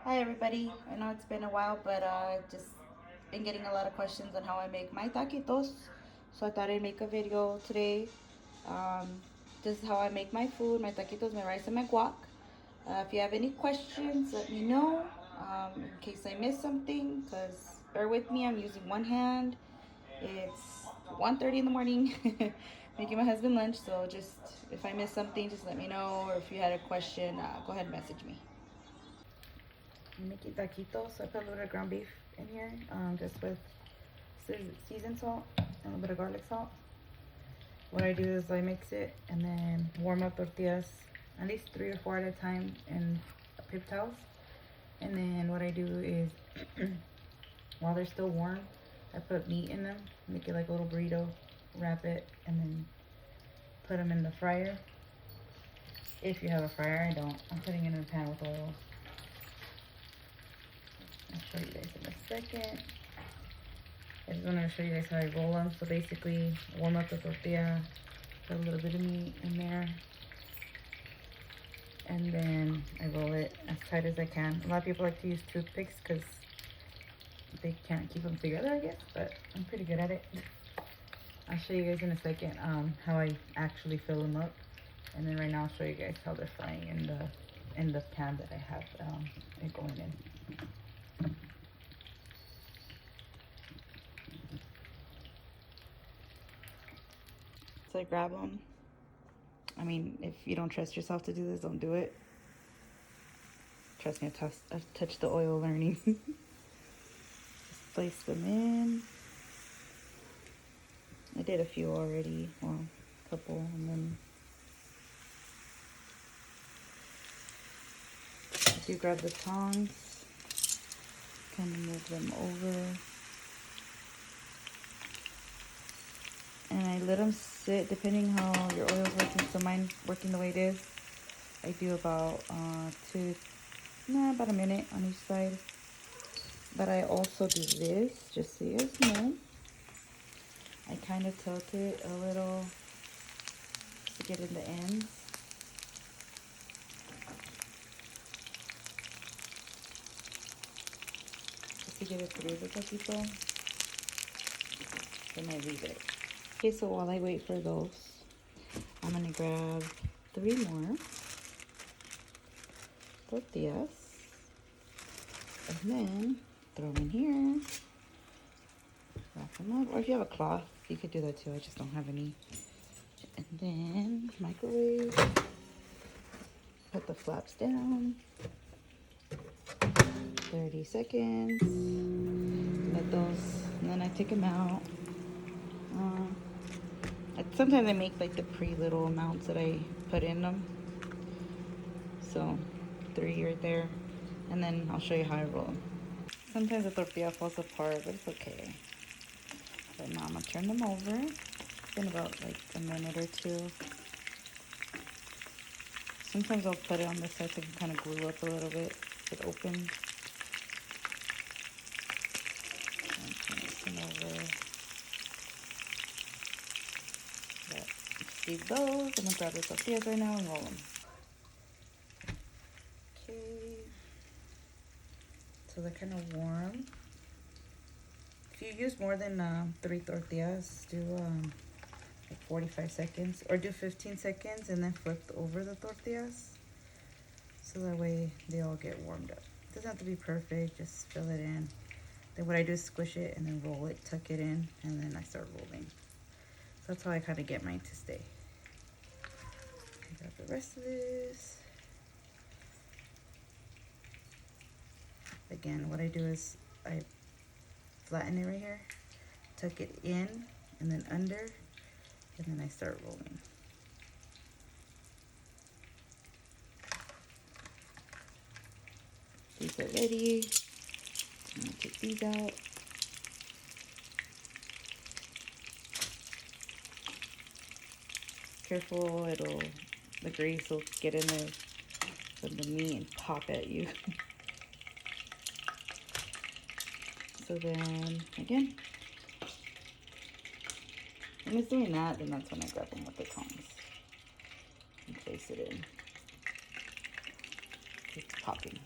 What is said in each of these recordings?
Hi everybody. I know it's been a while, but just been getting a lot of questions on how I make my taquitos. So I thought I'd make a video today. Um, this is how I make my food, my taquitos, my rice, and my guac. If you have any questions, let me know in case I miss something. Cause bear with me, I'm using one hand. It's 1:30 in the morning, making my husband lunch. So just if I miss something, just let me know. Or if you had a question, go ahead and message me. I'm making taquitos. So I put a little bit of ground beef in here, just with seasoned salt and a little bit of garlic salt. What I do is I mix it and then warm up tortillas, at least 3 or 4 at a time in paper towels. And then what I do is, while they're still warm, I put meat in them, make it like a little burrito, wrap it, and then put them in the fryer. If you have a fryer, I don't. I'm putting it in a pan with oil. I'll show you guys in a second. I just wanted to show you guys how I roll them. So basically, warm up the tortilla, put a little bit of meat in there, and then I roll it as tight as I can. A lot of people like to use toothpicks because they can't keep them together, I guess, but I'm pretty good at it. I'll show you guys in a second how I actually fill them up, and then right now I'll show you guys how they're frying in the pan that I have it going in. So I grab them. I mean, if you don't trust yourself to do this, don't do it. Trust me, I've touched the oil learning. Just place them in. I did a few already, well, a couple, and then I do grab the tongs, kind of move them over, and I let them sit, depending how your oil's working. So mine working the way it is, I do about about a minute on each side. But I also do this, just so you guys know. I kind of tilt it a little to get in the ends. Just to get it through the taquito. Then I leave it. Okay, so while I wait for those, I'm gonna grab 3 more tortillas. And then throw them in here. Wrap them up. Or if you have a cloth, you could do that too. I just don't have any. And then microwave. Put the flaps down. 30 seconds. Let those, and then I take them out. Sometimes I make like the little amounts that I put in them. So 3 right there. And then I'll show you how I roll them. Sometimes the tortilla falls apart, but it's okay. But now I'm gonna turn them over. It's been about like a minute or two. Sometimes I'll put it on this side so it can kind of glue up a little bit. It opens. And turn it over. But just leave those. I'm gonna grab the tortillas right now and roll them. Okay. So they're kind of warm. If you use more than 3 tortillas, do like 45 seconds, or do 15 seconds and then flip over the tortillas, so that way they all get warmed up. It doesn't have to be perfect, just fill it in. Then what I do is squish it and then roll it, tuck it in, and then I start rolling. So that's how I kind of get mine to stay. I got the rest of this. Again, what I do is I flatten it right here, tuck it in and then under, and then I start rolling. These are ready. I'm gonna take these out. Careful, the grease will get in there with the meat and pop at you. So then, again, when it's doing that, then that's when I grab them with the tongs and place it in. It's popping.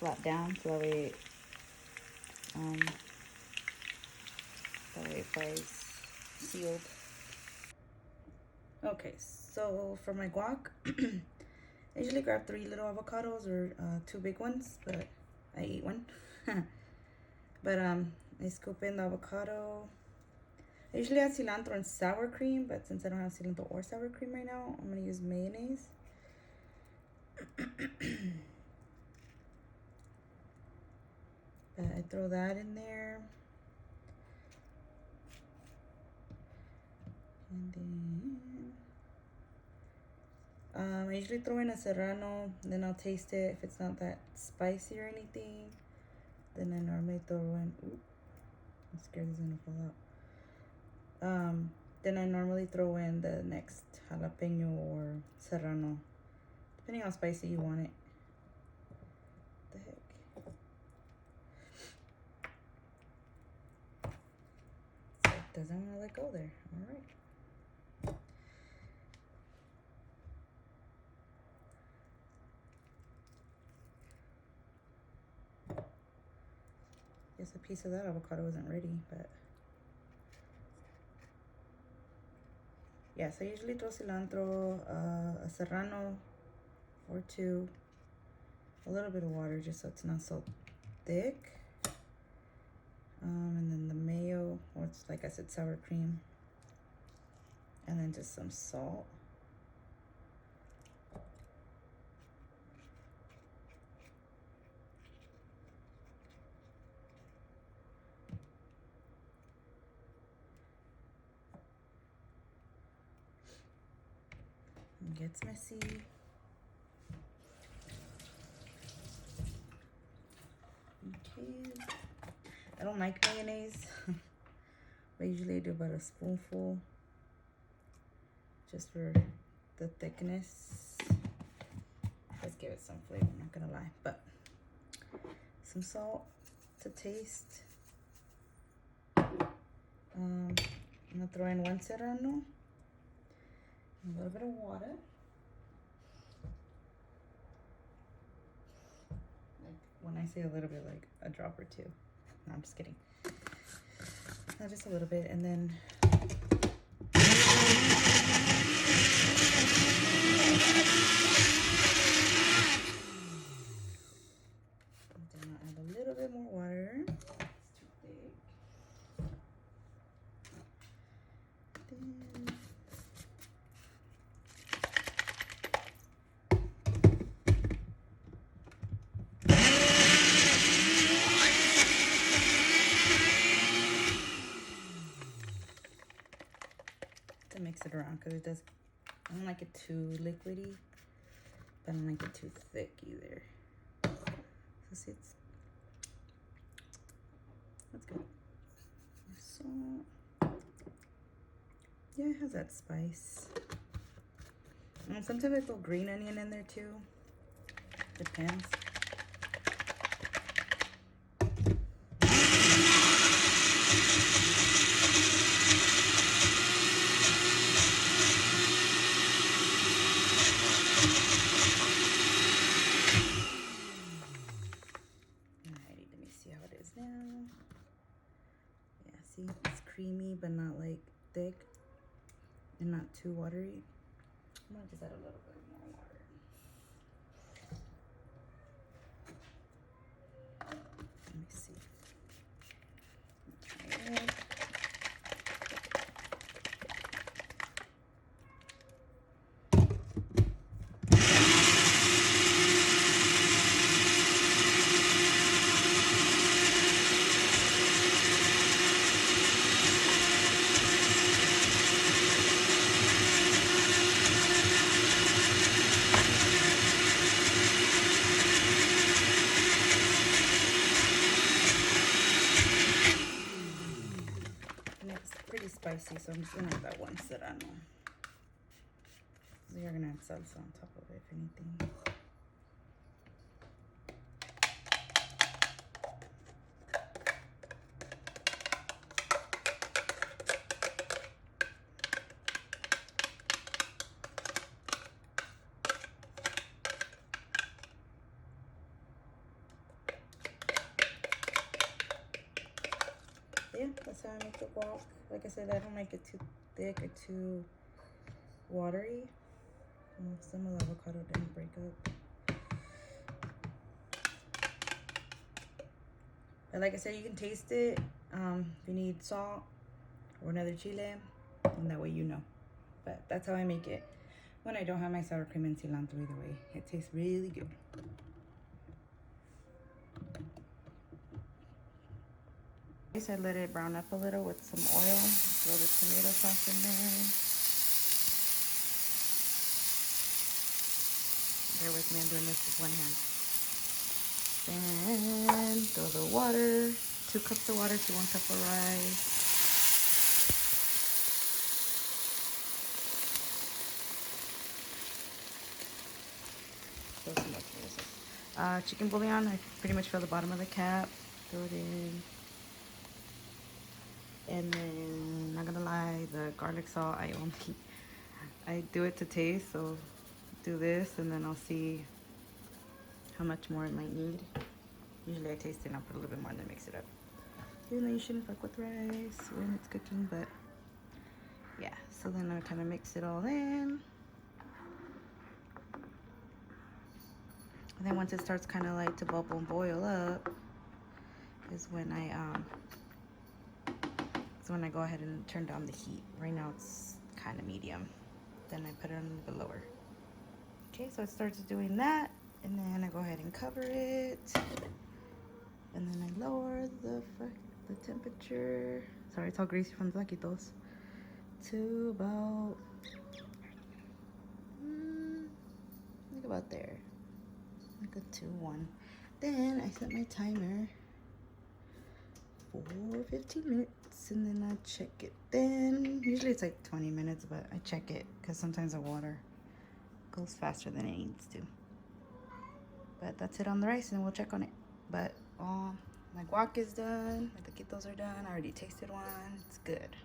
flat down so that way it fries sealed. Okay, so for my guac, I usually grab 3 little avocados or 2 big ones, but I ate one. But I scoop in the avocado. I usually add cilantro and sour cream, but since I don't have cilantro or sour cream right now, I'm gonna use mayonnaise. But I throw that in there. And then I usually throw in a serrano, then I'll taste it. If it's not that spicy or anything, then I normally throw in, I'm scared it's gonna fall out. Then I normally throw in the next jalapeno or serrano, depending how spicy you want it. What the heck? So it doesn't want to let go there. All right. Guess a piece of that avocado isn't ready, but yeah, so I usually throw cilantro, a serrano or 2, a little bit of water just so it's not so thick, and then the mayo, or it's like I said, sour cream, and then just some salt. It gets messy. Okay. I don't like mayonnaise, but usually I do about a spoonful just for the thickness. Let's give it some flavor, I'm not gonna lie. But some salt to taste. I'm gonna throw in 1 serrano, a little bit of water. Like when I say a little bit, like a drop or 2. No, I'm just kidding. Not just a little bit, and then add a little bit more water. It's too thick. Then to mix it around because it does. I don't like it too liquidy, but I don't like it too thick either. So see, that's good. Salt. Yeah, it has that spice. And sometimes I throw green onion in there too. Depends. Alrighty, let me see how it is now. Yeah, see, it's creamy but not like thick and not too watery. I'm gonna just add a little bit more water. Let me see. Okay. Spicy, so I'm just gonna add that 1 serrano. You're gonna add salsa on top of it, if anything. how I make the guac. Like I said, I don't like it too thick or too watery. Some of the avocado didn't break up. But like I said, you can taste it. If you need salt or another chile, and that way you know. But that's how I make it when I don't have my sour cream and cilantro either way. It tastes really good. I let it brown up a little with some oil. Throw the tomato sauce in there. Bear with me, I'm doing this with one hand. Then throw the water, 2 cups of water to 1 cup of rice. Throw some more tomato sauce. Chicken bouillon, I pretty much fill the bottom of the cap. Throw it in. And then, not gonna lie, the garlic salt, I do it to taste, so do this and then I'll see how much more it might need. Usually I taste it and I'll put a little bit more and then mix it up. Even though you shouldn't fuck with rice when it's cooking, but yeah. So then I kind of mix it all in. And then once it starts kind of like to bubble and boil up is when I go ahead and turn down the heat. Right now it's kind of medium. Then I put it on a little bit lower. Okay, so it starts doing that, and then I go ahead and cover it, and then I lower the temperature. Sorry, it's all greasy from the taquitos. To about like about there, like a 2-1. Then I set my timer for 15 minutes, and then I check it. Then usually it's like 20 minutes, but I check it because sometimes the water goes faster than it needs to. But that's it on the rice, and we'll check on it. But my guac is done, my taquitos are done. I already tasted one. It's good.